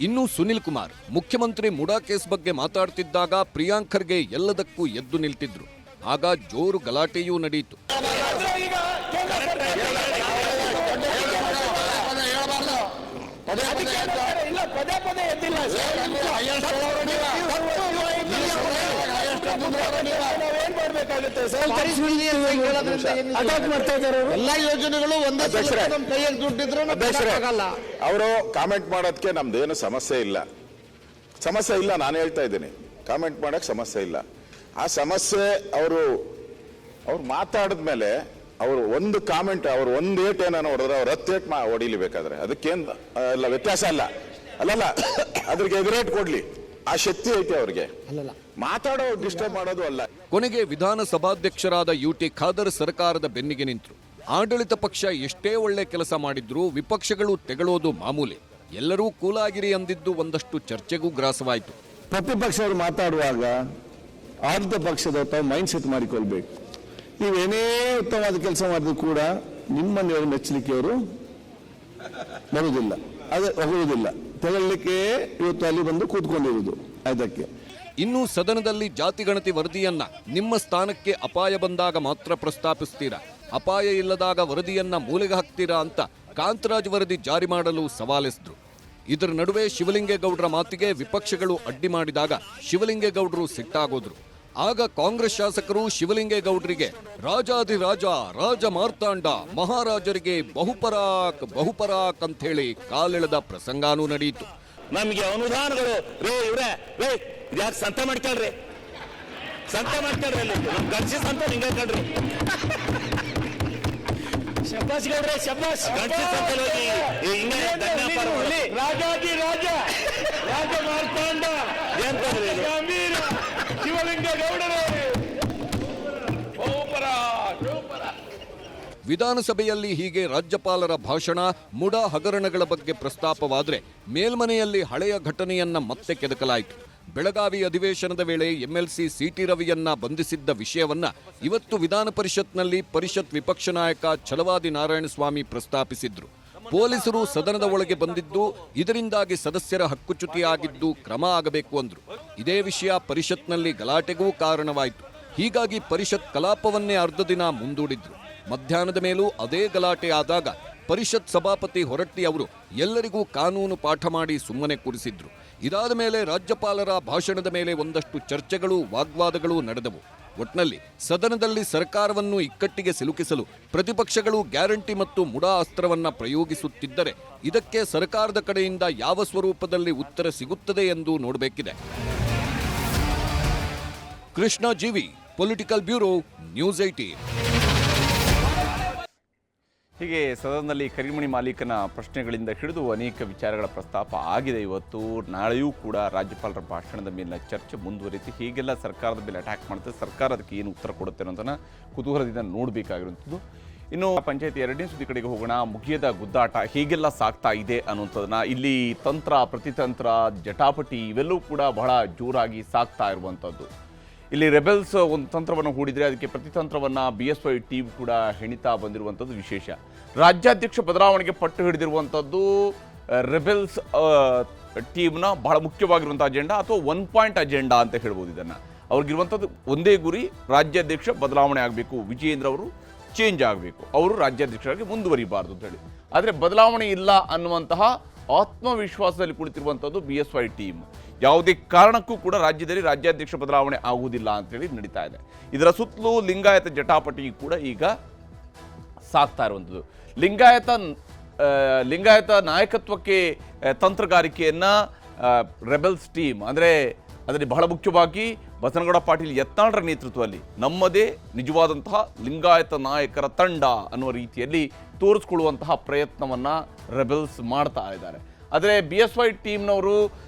ಇನ್ನು ಸುನಿಲ್ ಕುಮಾರ್ ಮುಖ್ಯಮಂತ್ರಿ ಮುಡಾ ಕೇಸ್ ಬಗ್ಗೆ ಮಾತಾಡ್ತಿದ್ದಾಗ ಪ್ರಿಯಾಂಕ್ ಖರ್ಗೆ ಎಲ್ಲದಕ್ಕೂ ಎದ್ದು ನಿಲ್ತಿದ್ರು. ಆಗ ಜೋರು ಗಲಾಟೆಯೂ ನಡೆಯಿತು. ಎಲ್ಲಾ ಯೋಜನೆಗಳು ಒಂದೇ ಕೈಯಲ್ಲಿ ದುಡ್ಡಿದ್ರು ಅವರು ಕಾಮೆಂಟ್ ಮಾಡೋದಕ್ಕೆ ನಮ್ದೇನು ಸಮಸ್ಯೆ ಇಲ್ಲ, ನಾನು ಹೇಳ್ತಾ ಇದ್ದೀನಿ. ಕಾಮೆಂಟ್ ಮಾಡಕ್ ಸಮಸ್ಯೆ ಇಲ್ಲ. ಆ ಸಮಸ್ಯೆ ಅವರು ಮಾತಾಡಿದ್ಮೇಲೆ ಅವರು ಒಂದು ಕಾಮೆಂಟ್, ಅವರು ಒಂದು ಏಟ್ ಏನೋ ಹೊಡೆದ್ರೆ ಅವ್ರು 10 ಏಟ್ ಹೊಡಿಲಿ ಬೇಕಾದ್ರೆ, ಅದಕ್ಕೇನ್ ಎಲ್ಲ ವ್ಯತ್ಯಾಸ ಅಲ್ಲ. ಅದ್ರಿಗೆ ಎದುರೇಟ್ ಕೊಡ್ಲಿ, ಆ ಶಕ್ತಿ ಐತೆ ಅವ್ರಿಗೆ. ಮಾತಾಡೋ ಡಿಸ್ಟರ್ಬ್ ಮಾಡೋದು ಅಲ್ಲ. ಕೊನೆಗೆ ವಿಧಾನಸಭಾಧ್ಯಕ್ಷರಾದ UT ಖಾದರ್ ಸರ್ಕಾರದ ಬೆನ್ನಿಗೆ ನಿಂತರು. ಆಡಳಿತ ಪಕ್ಷ ಎಷ್ಟೇ ಒಳ್ಳೆ ಕೆಲಸ ಮಾಡಿದ್ರೂ ವಿಪಕ್ಷಗಳು ತೆಗಳೋದು ಮಾಮೂಲಿ. ಎಲ್ಲರೂ ಕೂಲಾಗಿರಿ ಅಂದಿದ್ದು ಒಂದಷ್ಟು ಚರ್ಚೆಗೂ ಗ್ರಾಸವಾಯಿತು. ಪ್ರತಿಪಕ್ಷವರು ಮಾತಾಡುವಾಗ ಆಡಳಿತ ಪಕ್ಷದ ತಾವು ಮೈಂಡ್ ಸೆಟ್ ಮಾಡಿಕೊಳ್ಬೇಕು. ನೀವೇನೇ ಉತ್ತಮವಾದ ಕೆಲಸ ಮಾಡಿದ್ರು ಕೂಡ ನಿಮ್ಮನ್ನು ಮೆಚ್ಚಲಿಕ್ಕೆ ಅವರು ಬರುವುದಿಲ್ಲ, ಅದೇ ಹೋಗುವುದಿಲ್ಲ. ತೆಗೊಳ್ಳಿಕ್ಕೆ ಇವತ್ತು ಅಲ್ಲಿ ಬಂದು ಕೂತ್ಕೊಂಡಿರುವುದು ಅದಕ್ಕೆ. ಇನ್ನು ಸದನದಲ್ಲಿ ಜಾತಿಗಣತಿ ವರದಿಯನ್ನ ನಿಮ್ಮ ಸ್ಥಾನಕ್ಕೆ ಅಪಾಯ ಬಂದಾಗ ಮಾತ್ರ ಪ್ರಸ್ತಾಪಿಸ್ತೀರಾ, ಅಪಾಯ ಇಲ್ಲದಾಗ ವರದಿಯನ್ನ ಮೂಲೆಗೆ ಹಾಕ್ತೀರಾ ಅಂತ ಕಾಂತರಾಜ್ ವರದಿ ಜಾರಿ ಮಾಡಲು ಸವಾಲೆಸೆದ್ರು. ಇದರ ನಡುವೆ ಶಿವಲಿಂಗೇಗೌಡರ ಮಾತಿಗೆ ವಿಪಕ್ಷಗಳು ಅಡ್ಡಿ ಮಾಡಿದಾಗ ಶಿವಲಿಂಗೇಗೌಡರು ಸಿಟ್ಟಾಗೋದ್ರು. ಆಗ ಕಾಂಗ್ರೆಸ್ ಶಾಸಕರು ಶಿವಲಿಂಗೇಗೌಡರಿಗೆ ರಾಜಾಧಿರಾಜ, ರಾಜ ಮಾರ್ತಾಂಡ, ಮಹಾರಾಜರಿಗೆ ಬಹುಪರಾಕ್ ಅಂತ ಹೇಳಿ ಕಾಲೆಳೆದ ಪ್ರಸಂಗಾನೂ ನಡೆಯಿತು. ನಮಗೆ ಅನುದಾನಗಳು ಯಾಕೆ ಸಂತ ಮಾಡ್ಕೊಳ್ರಿ, ನಮ್ ಗರ್ಸಿ ಸಂತ ಹಿಂಗೆ ಕಳ್ರಿ. ಶಬ್ಬಾಸ್ ಗೌಡ್ರೆ, ಶಬ್ಬಾಸ್. ರಾಜಾದಿ ರಾಜ, ರಾಜ ಮಾರ್ತಾಂಡ, ಶಿವಲಿಂಗೇಗೌಡರೇ. ವಿಧಾನಸಭೆಯಲ್ಲಿ ಹೀಗೆ ರಾಜ್ಯಪಾಲರ ಭಾಷಣ, ಮುಡಾ ಹಗರಣಗಳ ಬಗ್ಗೆ ಪ್ರಸ್ತಾಪವಾದರೆ ಮೇಲ್ಮನೆಯಲ್ಲಿ ಹಳೆಯ ಘಟನೆಯನ್ನ ಮತ್ತೆ ಕೆದಕಲಾಯಿತು. ಬೆಳಗಾವಿ ಅಧಿವೇಶನದ ವೇಳೆ MLC CT ರವಿಯನ್ನ ಬಂಧಿಸಿದ್ದ ವಿಷಯವನ್ನ ಇವತ್ತು ವಿಧಾನ ಪರಿಷತ್ನಲ್ಲಿ ಪರಿಷತ್ ವಿಪಕ್ಷ ನಾಯಕ ಛಲವಾದಿ ನಾರಾಯಣಸ್ವಾಮಿ ಪ್ರಸ್ತಾಪಿಸಿದ್ರು. ಪೊಲೀಸರು ಸದನದ ಒಳಗೆ ಬಂದಿದ್ದು, ಇದರಿಂದಾಗಿ ಸದಸ್ಯರ ಹಕ್ಕುಚ್ಯುತಿಯಾಗಿದ್ದು ಕ್ರಮ ಆಗಬೇಕು ಅಂದ್ರು. ಇದೇ ವಿಷಯ ಪರಿಷತ್ನಲ್ಲಿ ಗಲಾಟೆಗೂ ಕಾರಣವಾಯಿತು. ಹೀಗಾಗಿ ಪರಿಷತ್ ಕಲಾಪವನ್ನೇ ಅರ್ಧ ದಿನ ಮುಂದೂಡಿದ್ರು. ಮಧ್ಯಾಹ್ನದ ಮೇಲೂ ಅದೇ ಗಲಾಟೆ ಆದಾಗ ಪರಿಷತ್ ಸಭಾಪತಿ ಹೊರಟ್ಟಿ ಅವರು ಎಲ್ಲರಿಗೂ ಕಾನೂನು ಪಾಠ ಮಾಡಿ ಸುಮ್ಮನೆ ಕೂರಿಸಿದ್ರು. ಇದಾದ ಮೇಲೆ ರಾಜ್ಯಪಾಲರ ಭಾಷಣದ ಮೇಲೆ ಒಂದಷ್ಟು ಚರ್ಚೆಗಳು, ವಾಗ್ವಾದಗಳು ನಡೆದವು. ಒಟ್ನಲ್ಲಿ ಸದನದಲ್ಲಿ ಸರ್ಕಾರವನ್ನು ಇಕ್ಕಟ್ಟಿಗೆ ಸಿಲುಕಿಸಲು ಪ್ರತಿಪಕ್ಷಗಳು ಗ್ಯಾರಂಟಿ ಮತ್ತು ಮುಡಾ ಅಸ್ತ್ರವನ್ನ ಪ್ರಯೋಗಿಸುತ್ತಿದ್ದರೆ ಇದಕ್ಕೆ ಸರ್ಕಾರದ ಕಡೆಯಿಂದ ಯಾವ ಸ್ವರೂಪದಲ್ಲಿ ಉತ್ತರ ಸಿಗುತ್ತದೆ ಎಂದು ನೋಡಬೇಕಿದೆ. ಕೃಷ್ಣ ಜೀವಿ, ಪೊಲಿಟಿಕಲ್ ಬ್ಯೂರೋ, ನ್ಯೂಸ್ 18. ಹೀಗೆ ಸದನದಲ್ಲಿ ಕರಿಮಣಿ ಮಾಲೀಕನ ಪ್ರಶ್ನೆಗಳಿಂದ ಹಿಡಿದು ಅನೇಕ ವಿಚಾರಗಳ ಪ್ರಸ್ತಾಪ ಆಗಿದೆ. ಇವತ್ತು ನಾಳೆಯೂ ಕೂಡ ರಾಜ್ಯಪಾಲರ ಭಾಷಣದ ಮೇಲಿನ ಚರ್ಚೆ ಮುಂದುವರಿತು. ಹೀಗೆಲ್ಲ ಸರ್ಕಾರದ ಮೇಲೆ ಅಟ್ಯಾಕ್ ಮಾಡ್ತಾರೆ, ಸರ್ಕಾರ ಅದಕ್ಕೆ ಏನು ಉತ್ತರ ಕೊಡುತ್ತೆ ಅನ್ನೋದನ್ನು ಕುತೂಹಲದಿಂದ ನೋಡಬೇಕಾಗಿರುವಂಥದ್ದು. ಇನ್ನು ಪಂಚಾಯತಿ 2ನೇ ಸುದ್ದಿ ಕಡೆಗೆ ಹೋಗೋಣ. ಮುಗಿಯದ ಗುದ್ದಾಟ ಹೀಗೆಲ್ಲ ಸಾಗ್ತಾ ಇದೆ ಅನ್ನುವಂಥದ್ದನ್ನ, ಇಲ್ಲಿ ತಂತ್ರ, ಪ್ರತಿತಂತ್ರ, ಜಟಾಪಟಿ ಇವೆಲ್ಲವೂ ಕೂಡ ಬಹಳ ಜೋರಾಗಿ ಸಾಗ್ತಾ ಇರುವಂಥದ್ದು. ಇಲ್ಲಿ ರೆಬೆಲ್ಸ್ ಒಂದು ತಂತ್ರವನ್ನು ಹೂಡಿದರೆ ಅದಕ್ಕೆ ಪ್ರತಿತಂತ್ರವನ್ನು BSY ಟೀಮ್ ಕೂಡ ಹೆಣಿತಾ ಬಂದಿರುವಂಥದ್ದು ವಿಶೇಷ. ರಾಜ್ಯಾಧ್ಯಕ್ಷ ಬದಲಾವಣೆಗೆ ಪಟ್ಟು ಹಿಡಿದಿರುವಂಥದ್ದು ರೆಬೆಲ್ಸ್ ಟೀಮ್ನ ಬಹಳ ಮುಖ್ಯವಾಗಿರುವಂಥ ಅಜೆಂಡಾ ಅಥವಾ 1 ಪಾಯಿಂಟ್ ಅಜೆಂಡಾ ಅಂತ ಹೇಳ್ಬೋದು. ಇದನ್ನು ಅವ್ರಿಗಿರುವಂಥದ್ದು ಒಂದೇ ಗುರಿ, ರಾಜ್ಯಾಧ್ಯಕ್ಷ ಬದಲಾವಣೆ ಆಗಬೇಕು, ವಿಜಯೇಂದ್ರ ಅವರು ಚೇಂಜ್ ಆಗಬೇಕು, ಅವರು ರಾಜ್ಯಾಧ್ಯಕ್ಷರಾಗಿ ಮುಂದುವರಿಬಾರ್ದು ಅಂತ ಹೇಳಿ. ಆದರೆ ಬದಲಾವಣೆ ಇಲ್ಲ ಅನ್ನುವಂತಹ ಆತ್ಮವಿಶ್ವಾಸದಲ್ಲಿ ಕುಳಿತಿರುವಂಥದ್ದು BSY ಟೀಮ್. ಯಾವುದೇ ಕಾರಣಕ್ಕೂ ಕೂಡ ರಾಜ್ಯದಲ್ಲಿ ರಾಜ್ಯಾಧ್ಯಕ್ಷ ಬದಲಾವಣೆ ಆಗುವುದಿಲ್ಲ ಅಂತೇಳಿ ನಡೀತಾ ಇದೆ. ಇದರ ಸುತ್ತಲೂ ಲಿಂಗಾಯತ ಜಟಾಪಟಿ ಕೂಡ ಈಗ ಸಾಗ್ತಾ ಇರುವಂಥದ್ದು. ಲಿಂಗಾಯತ ನಾಯಕತ್ವಕ್ಕೆ ತಂತ್ರಗಾರಿಕೆಯನ್ನು ರೆಬೆಲ್ಸ್ ಟೀಮ್, ಅಂದರೆ ಅದರಲ್ಲಿ ಬಹಳ ಮುಖ್ಯವಾಗಿ ಬಸನಗೌಡ ಪಾಟೀಲ್ ಯತ್ನಾಳರ ನೇತೃತ್ವದಲ್ಲಿ ನಮ್ಮದೇ ನಿಜವಾದಂತಹ ಲಿಂಗಾಯತ ನಾಯಕರ ತಂಡ ಅನ್ನುವ ರೀತಿಯಲ್ಲಿ ತೋರಿಸ್ಕೊಳ್ಳುವಂತಹ ಪ್ರಯತ್ನವನ್ನು ರೆಬೆಲ್ಸ್ ಮಾಡ್ತಾ ಇದ್ದಾರೆ. ಆದರೆ BSY ಟೀಮ್ನವರು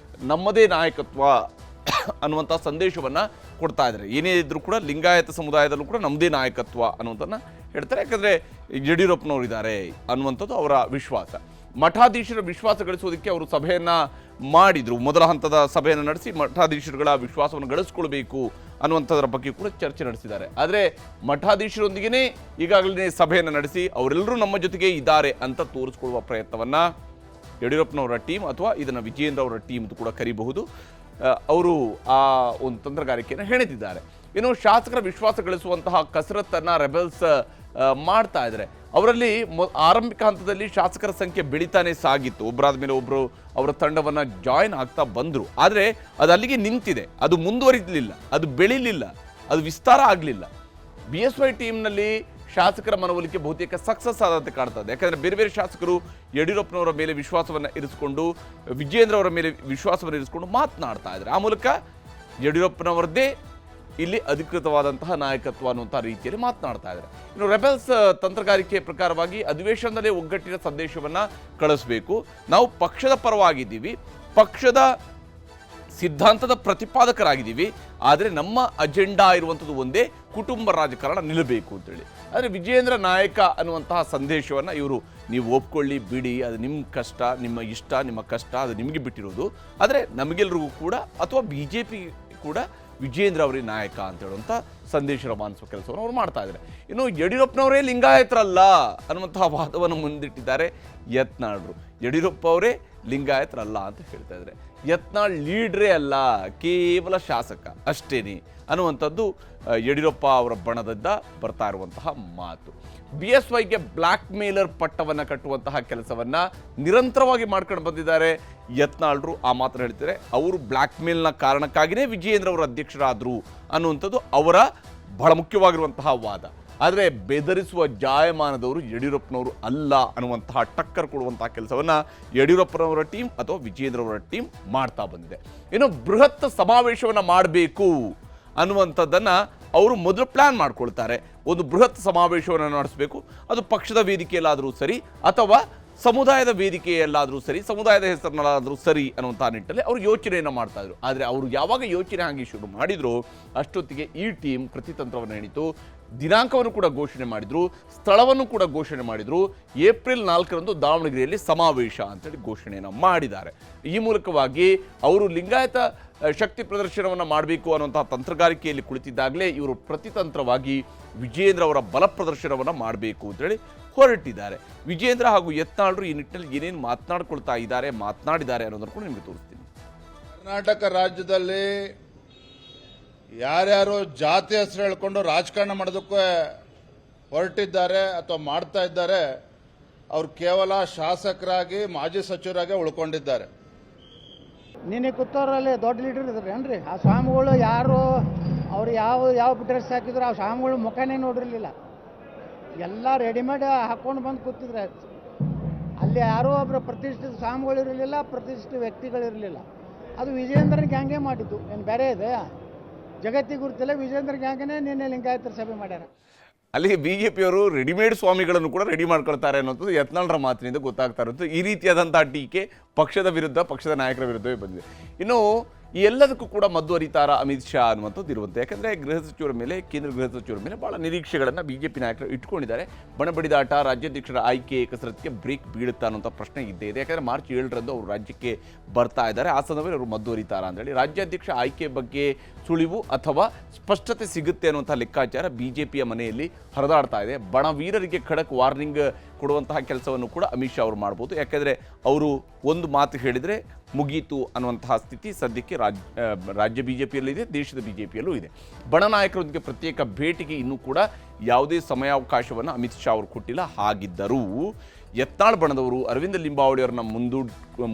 ನಮ್ಮದೇ ನಾಯಕತ್ವ ಅನ್ನುವಂಥ ಸಂದೇಶವನ್ನು ಕೊಡ್ತಾ ಇದ್ದಾರೆ. ಏನೇ ಇದ್ರೂ ಕೂಡ ಲಿಂಗಾಯತ ಸಮುದಾಯದಲ್ಲೂ ಕೂಡ ನಮ್ಮದೇ ನಾಯಕತ್ವ ಅನ್ನುವಂಥದ್ದನ್ನು ಹೇಳ್ತಾರೆ. ಯಾಕಂದರೆ ಯಡಿಯೂರಪ್ಪನವರು ಇದ್ದಾರೆ ಅನ್ನುವಂಥದ್ದು ಅವರ ವಿಶ್ವಾಸ. ಮಠಾಧೀಶರ ವಿಶ್ವಾಸ ಗಳಿಸೋದಕ್ಕೆ ಅವರು ಸಭೆಯನ್ನು ಮಾಡಿದರು. ಮೊದಲ ಹಂತದ ಸಭೆಯನ್ನು ನಡೆಸಿ ಮಠಾಧೀಶರುಗಳ ವಿಶ್ವಾಸವನ್ನು ಗಳಿಸ್ಕೊಳ್ಬೇಕು ಅನ್ನುವಂಥದ್ರ ಬಗ್ಗೆ ಕೂಡ ಚರ್ಚೆ ನಡೆಸಿದ್ದಾರೆ. ಆದರೆ ಮಠಾಧೀಶರೊಂದಿಗೆ ಈಗಾಗಲೇ ಸಭೆಯನ್ನು ನಡೆಸಿ ಅವರೆಲ್ಲರೂ ನಮ್ಮ ಜೊತೆಗೆ ಇದ್ದಾರೆ ಅಂತ ತೋರಿಸ್ಕೊಳ್ಳುವ ಪ್ರಯತ್ನವನ್ನು ಯಡಿಯೂರಪ್ಪನವರ ಟೀಮ್ ಅಥವಾ ಇದನ್ನು ವಿಜಯೇಂದ್ರ ಅವರ ಟೀಮ್ ಅಂತ ಕೂಡ ಕರೀಬಹುದು. ಅವರು ಆ ಒಂದು ತಂತ್ರಗಾರಿಕೆಯನ್ನು ಹೆಣೆದಿದ್ದಾರೆ. ಇನ್ನು ಶಾಸಕರ ವಿಶ್ವಾಸ ಗಳಿಸುವಂತಹ ಕಸರತ್ತನ್ನು ರೆಬೆಲ್ಸ್ ಮಾಡ್ತಾ ಇದ್ದಾರೆ. ಅವರಲ್ಲಿ ಆರಂಭಿಕ ಹಂತದಲ್ಲಿ ಶಾಸಕರ ಸಂಖ್ಯೆ ಬೆಳೀತಾನೆ ಸಾಗಿತ್ತು. ಒಬ್ಬರಾದ ಮೇಲೆ ಒಬ್ಬರು ಅವರ ತಂಡವನ್ನು ಜಾಯಿನ್ ಆಗ್ತಾ ಬಂದರು. ಆದರೆ ಅದು ಅಲ್ಲಿಗೆ ನಿಂತಿದೆ, ಅದು ಮುಂದುವರಿಲಿಲ್ಲ, ಅದು ಬೆಳೀಲಿಲ್ಲ, ಅದು ವಿಸ್ತಾರ ಆಗಲಿಲ್ಲ. BSY ಟೀಮ್ನಲ್ಲಿ ಶಾಸಕರ ಮನವೊಲಿಕೆ ಬಹುತೇಕ ಸಕ್ಸಸ್ ಆದಂತೆ ಕಾಣ್ತದೆ. ಯಾಕಂದರೆ ಬೇರೆ ಬೇರೆ ಶಾಸಕರು ಯಡಿಯೂರಪ್ಪನವರ ಮೇಲೆ ವಿಶ್ವಾಸವನ್ನು ಇರಿಸಿಕೊಂಡು, ವಿಜಯೇಂದ್ರ ಅವರ ಮೇಲೆ ವಿಶ್ವಾಸವನ್ನು ಇರಿಸಿಕೊಂಡು ಮಾತನಾಡ್ತಾ ಇದ್ದಾರೆ. ಆ ಮೂಲಕ ಯಡಿಯೂರಪ್ಪನವರದ್ದೇ ಇಲ್ಲಿ ಅಧಿಕೃತವಾದಂತಹ ನಾಯಕತ್ವ ಅನ್ನುವಂಥ ರೀತಿಯಲ್ಲಿ ಮಾತನಾಡ್ತಾ ಇದ್ದಾರೆ. ಇನ್ನು ರೆಬೆಲ್ಸ್ ತಂತ್ರಗಾರಿಕೆ ಪ್ರಕಾರವಾಗಿ ಅಧಿವೇಶನದಲ್ಲೇ ಒಗ್ಗಟ್ಟಿನ ಸಂದೇಶವನ್ನು ಕಳಿಸಬೇಕು. ನಾವು ಪಕ್ಷದ ಪರವಾಗಿದ್ದೀವಿ, ಪಕ್ಷದ ಸಿದ್ಧಾಂತದ ಪ್ರತಿಪಾದಕರಾಗಿದ್ದೀವಿ, ಆದರೆ ನಮ್ಮ ಅಜೆಂಡಾ ಇರುವಂಥದ್ದು ಒಂದೇ, ಕುಟುಂಬ ರಾಜಕಾರಣ ನಿಲ್ಲಬೇಕು ಅಂತೇಳಿ. ಆದರೆ ವಿಜಯೇಂದ್ರ ನಾಯಕ ಅನ್ನುವಂತಹ ಸಂದೇಶವನ್ನು ಇವರು ನೀವು ಒಪ್ಕೊಳ್ಳಿ ಬಿಡಿ, ಅದು ನಿಮ್ಮ ಕಷ್ಟ, ನಿಮ್ಮ ಇಷ್ಟ, ನಿಮ್ಮ ಕಷ್ಟ, ಅದು ನಿಮಗೆ ಬಿಟ್ಟಿರೋದು. ಆದರೆ ನಮಗೆಲ್ಲರಿಗೂ ಕೂಡ ಅಥವಾ BJP ಕೂಡ ವಿಜಯೇಂದ್ರ ಅವರೇ ನಾಯಕ ಅಂತ ಹೇಳುವಂಥ ಸಂದೇಶ ರವಾನಿಸುವ ಕೆಲಸವನ್ನು ಅವರು ಮಾಡ್ತಾ ಇದ್ದಾರೆ. ಇನ್ನು ಯಡಿಯೂರಪ್ಪನವರೇ ಲಿಂಗಾಯತರಲ್ಲ ಅನ್ನುವಂತಹ ವಾದವನ್ನು ಮುಂದಿಟ್ಟಿದ್ದಾರೆ ಯತ್ನಾಳ್ರು. ಯಡಿಯೂರಪ್ಪ ಅವರೇ ಲಿಂಗಾಯತರಲ್ಲ ಅಂತ ಹೇಳ್ತಾ ಇದ್ದಾರೆ. ಯತ್ನಾಳ್ ಲೀಡ್ರೇ ಅಲ್ಲ, ಕೇವಲ ಶಾಸಕ ಅಷ್ಟೇನೆ ಅನ್ನುವಂಥದ್ದು ಯಡಿಯೂರಪ್ಪ ಅವರ ಬಣದಿಂದ ಬರ್ತಾ ಇರುವಂತಹ ಮಾತು. BSYಗೆ ಬ್ಲ್ಯಾಕ್ ಮೇಲರ್ ಪಟ್ಟವನ್ನು ಕಟ್ಟುವಂತಹ ಕೆಲಸವನ್ನು ನಿರಂತರವಾಗಿ ಮಾಡ್ಕೊಂಡು ಬಂದಿದ್ದಾರೆ ಯತ್ನಾಳ್ರು. ಆ ಮಾತನ್ನು ಹೇಳ್ತಾರೆ. ಅವರು ಬ್ಲ್ಯಾಕ್ ಮೇಲ್ನ ಕಾರಣಕ್ಕಾಗಿಯೇ ವಿಜಯೇಂದ್ರ ಅವರು ಅಧ್ಯಕ್ಷರಾದರು ಅನ್ನುವಂಥದ್ದು ಅವರ ಬಹಳ ಮುಖ್ಯವಾಗಿರುವಂತಹ ವಾದ. ಆದರೆ ಬೆದರಿಸುವ ಜಾಯಮಾನದವರು ಯಡಿಯೂರಪ್ಪನವರು ಅಲ್ಲ ಅನ್ನುವಂತಹ ಟಕ್ಕರ್ ಕೊಡುವಂತಹ ಕೆಲಸವನ್ನು ಯಡಿಯೂರಪ್ಪನವರ ಟೀಮ್ ಅಥವಾ ವಿಜಯೇಂದ್ರ ಅವರ ಟೀಮ್ ಮಾಡ್ತಾ ಬಂದಿದೆ. ಇನ್ನು ಬೃಹತ್ ಸಮಾವೇಶವನ್ನು ಮಾಡಬೇಕು ಅನ್ನುವಂಥದ್ದನ್ನು ಅವರು ಮೊದಲು ಪ್ಲ್ಯಾನ್ ಮಾಡ್ಕೊಳ್ತಾರೆ. ಒಂದು ಬೃಹತ್ ಸಮಾವೇಶವನ್ನು ನಡೆಸಬೇಕು, ಅದು ಪಕ್ಷದ ವೇದಿಕೆಯಲ್ಲಾದರೂ ಸರಿ ಅಥವಾ ಸಮುದಾಯದ ವೇದಿಕೆಯಲ್ಲಾದರೂ ಸರಿ, ಸಮುದಾಯದ ಹೆಸರಿನಲ್ಲಾದರೂ ಸರಿ ಅನ್ನುವಂಥ ನಿಟ್ಟಲ್ಲಿ ಅವರು ಯೋಚನೆಯನ್ನು ಮಾಡ್ತಾ ಇದ್ರು. ಆದರೆ ಅವರು ಯಾವಾಗ ಯೋಚನೆ ಆಗಿ ಶುರು ಮಾಡಿದ್ರು ಅಷ್ಟೊತ್ತಿಗೆ ಈ ಟೀಮ್ ಪ್ರತಿತಂತ್ರವನ್ನು ಎಣಿತು. ದಿನಾಂಕವನ್ನು ಕೂಡ ಘೋಷಣೆ ಮಾಡಿದರು, ಸ್ಥಳವನ್ನು ಕೂಡ ಘೋಷಣೆ ಮಾಡಿದರು. ಏಪ್ರಿಲ್ 4ರಂದು ದಾವಣಗೆರೆಯಲ್ಲಿ ಸಮಾವೇಶ ಅಂತೇಳಿ ಘೋಷಣೆಯನ್ನು ಮಾಡಿದ್ದಾರೆ. ಈ ಮೂಲಕವಾಗಿ ಅವರು ಲಿಂಗಾಯತ ಶಕ್ತಿ ಪ್ರದರ್ಶನವನ್ನು ಮಾಡಬೇಕು ಅನ್ನುವಂತಹ ತಂತ್ರಗಾರಿಕೆಯಲ್ಲಿ ಕುಳಿತಿದ್ದಾಗಲೇ ಇವರು ಪ್ರತಿತಂತ್ರವಾಗಿ ವಿಜಯೇಂದ್ರ ಅವರ ಬಲ ಪ್ರದರ್ಶನವನ್ನು ಮಾಡಬೇಕು ಅಂತೇಳಿ ಹೊರಟಿದ್ದಾರೆ. ವಿಜಯೇಂದ್ರ ಹಾಗೂ ಯತ್ನಾಳ್ರು ಈ ನಿಟ್ಟಿನಲ್ಲಿ ಏನೇನು ಮಾತನಾಡಿದ್ದಾರೆ ಅನ್ನೋದನ್ನು ಕೂಡ ನಿಮಗೆ ತೋರಿಸ್ತೀನಿ. ಕರ್ನಾಟಕ ರಾಜ್ಯದಲ್ಲಿ ಯಾರ್ಯಾರು ಜಾತಿ ಹೆಸರು ಹೇಳ್ಕೊಂಡು ರಾಜಕಾರಣ ಮಾಡೋದಕ್ಕೆ ಹೊರಟಿದ್ದಾರೆ ಅಥವಾ ಮಾಡ್ತಾ ಇದ್ದಾರೆ, ಅವ್ರು ಕೇವಲ ಶಾಸಕರಾಗಿ ಮಾಜಿ ಸಚಿವರಾಗಿ ಉಳ್ಕೊಂಡಿದ್ದಾರೆ. ನಿನ್ನೆ ಕೂತವರಲ್ಲಿ ದೊಡ್ಡ ಲೀಡರ್ ಇದ್ರೇನ್ರಿ, ಆ ಸ್ವಾಮಿಗಳು ಯಾರು, ಅವ್ರು ಯಾವ ಡ್ರೆಸ್ ಹಾಕಿದ್ರು, ಆ ಸ್ವಾಮಿಗಳು ಮುಖನೇ ನೋಡಿರಲಿಲ್ಲ. ಎಲ್ಲ ರೆಡಿಮೇಡ್ ಹಾಕ್ಕೊಂಡು ಬಂದು ಕೂತಿದ್ರೆ. ಅಲ್ಲಿ ಯಾರೋ ಒಬ್ಬರು ಪ್ರತಿಷ್ಠಿತ ಸ್ವಾಮಿಗಳು ಇರಲಿಲ್ಲ, ಪ್ರತಿಷ್ಠಿತ ವ್ಯಕ್ತಿಗಳಿರಲಿಲ್ಲ. ಅದು ವಿಜಯೇಂದ್ರನ ಗ್ಯಾಂಗೇ ಮಾಡಿದ್ದು, ಏನು ಬೇರೆ ಇದೆ ಜಗತ್ತಿಗೆ ಗುರುತಿಲ್ಲ. ವಿಜಯೇಂದ್ರ ಗ್ಯಾಂಗನೇ ನಿನ್ನೆ ಲಿಂಗಾಯತರ ಸಭೆ ಮಾಡ್ಯಾರ. ಅಲ್ಲಿಗೆ BJPಯವರು ರೆಡಿಮೇಡ್ ಸ್ವಾಮಿಗಳನ್ನು ಕೂಡ ರೆಡಿ ಮಾಡ್ಕೊಳ್ತಾರೆ ಅನ್ನೋದು ಯತ್ನಾಳ್ರ ಮಾತಿನಿಂದ ಗೊತ್ತಾಗ್ತಾ ಇರುತ್ತೆ. ಈ ರೀತಿಯಾದಂತಹ ಟೀಕೆ ಪಕ್ಷದ ವಿರುದ್ಧ, ಪಕ್ಷದ ನಾಯಕರ ವಿರುದ್ಧವೇ ಬಂದಿದೆ. ಇನ್ನು ಈ ಎಲ್ಲದಕ್ಕೂ ಕೂಡ ಮಧ್ವರಿತಾರ ಅಮಿತ್ ಶಾ ಅನ್ನುವಂಥದ್ದು ಇರುವಂತೆ. ಯಾಕಂದರೆ ಗೃಹ ಸಚಿವರ ಮೇಲೆ, ಕೇಂದ್ರ ಗೃಹ ಸಚಿವರ ಮೇಲೆ ಭಾಳ ನಿರೀಕ್ಷೆಗಳನ್ನು BJP ನಾಯಕರು ಇಟ್ಕೊಂಡಿದ್ದಾರೆ. ಬಣಬಡಿದಾಟ, ರಾಜ್ಯಾಧ್ಯಕ್ಷರ ಆಯ್ಕೆ ಕಸರತ್ತಿಗೆ ಬ್ರೇಕ್ ಬೀಳುತ್ತಾ ಅನ್ನೋಂಥ ಪ್ರಶ್ನೆ ಇದ್ದೇ ಇದೆ. ಯಾಕಂದರೆ ಮಾರ್ಚ್ 7ರಂದು ಅವರು ರಾಜ್ಯಕ್ಕೆ ಬರ್ತಾ ಇದ್ದಾರೆ. ಆ ಸಂದರ್ಭದಲ್ಲಿ ಅವರು ಮಧ್ವರಿತಾರ ಅಂತೇಳಿ ರಾಜ್ಯಾಧ್ಯಕ್ಷ ಆಯ್ಕೆ ಬಗ್ಗೆ ಸುಳಿವು ಅಥವಾ ಸ್ಪಷ್ಟತೆ ಸಿಗುತ್ತೆ ಅನ್ನುವಂಥ ಲೆಕ್ಕಾಚಾರ BJPಯ ಮನೆಯಲ್ಲಿ ಹರಿದಾಡ್ತಾ ಇದೆ. ಬಣವೀರರಿಗೆ ಖಡಕ್ ವಾರ್ನಿಂಗ್ ಕೊಡುವಂತಹ ಕೆಲಸವನ್ನು ಕೂಡ ಅಮಿತ್ ಶಾ ಅವರು ಮಾಡ್ಬೋದು. ಯಾಕೆಂದರೆ ಅವರು ಒಂದು ಮಾತು ಹೇಳಿದರೆ ಮುಗೀತು ಅನ್ನುವಂತಹ ಸ್ಥಿತಿ ಸದ್ಯಕ್ಕೆ ರಾಜ್ಯ BJPಯಲ್ಲಿದೆ, ದೇಶದ BJPಯಲ್ಲೂ ಇದೆ. ಬಣ ನಾಯಕರೊಂದಿಗೆ ಪ್ರತ್ಯೇಕ ಭೇಟಿಗೆ ಇನ್ನೂ ಕೂಡ ಯಾವುದೇ ಸಮಯಾವಕಾಶವನ್ನು ಅಮಿತ್ ಶಾ ಅವರು ಕೊಟ್ಟಿಲ್ಲ. ಹಾಗಿದ್ದರೂ ಯತ್ನಾಳ್ ಬಣದವರು ಅರವಿಂದ ಲಿಂಬಾವಳಿಯವರನ್ನ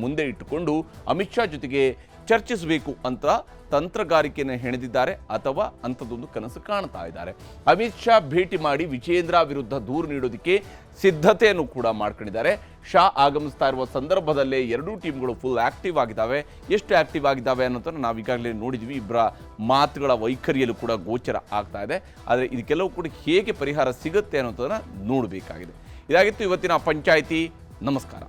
ಮುಂದೆ ಇಟ್ಟುಕೊಂಡು ಅಮಿತ್ ಶಾ ಜೊತೆಗೆ ಚರ್ಚಿಸಬೇಕು ಅಂತ ತಂತ್ರಗಾರಿಕೆಯನ್ನು ಹೆಣೆದಿದ್ದಾರೆ ಅಥವಾ ಅಂಥದ್ದೊಂದು ಕನಸು ಕಾಣ್ತಾ ಇದ್ದಾರೆ. ಅಮಿತ್ ಶಾ ಭೇಟಿ ಮಾಡಿ ವಿಜಯೇಂದ್ರ ವಿರುದ್ಧ ದೂರು ನೀಡೋದಕ್ಕೆ ಸಿದ್ಧತೆಯನ್ನು ಕೂಡ ಮಾಡ್ಕೊಂಡಿದ್ದಾರೆ. ಶಾ ಆಗಮಿಸ್ತಾ ಇರುವ ಸಂದರ್ಭದಲ್ಲೇ ಎರಡೂ ಟೀಮ್ಗಳು ಫುಲ್ ಆಕ್ಟಿವ್ ಆಗಿದ್ದಾವೆ. ಎಷ್ಟು ಆಕ್ಟಿವ್ ಆಗಿದ್ದಾವೆ ಅನ್ನೋದನ್ನು ನಾವು ಈಗಾಗಲೇ ನೋಡಿದ್ವಿ. ಇಬ್ಬರ ಮಾತುಗಳ ವೈಖರಿಯಲ್ಲೂ ಕೂಡ ಗೋಚರ ಆಗ್ತಾ ಇದೆ. ಆದರೆ ಇದಕ್ಕೆಲ್ಲವೂ ಕೂಡ ಹೇಗೆ ಪರಿಹಾರ ಸಿಗುತ್ತೆ ಅನ್ನೋದನ್ನು ನೋಡಬೇಕಾಗಿದೆ. ಇದಾಗಿತ್ತು ಇವತ್ತಿನ ಪಂಚಾಯಿತಿ. ನಮಸ್ಕಾರ.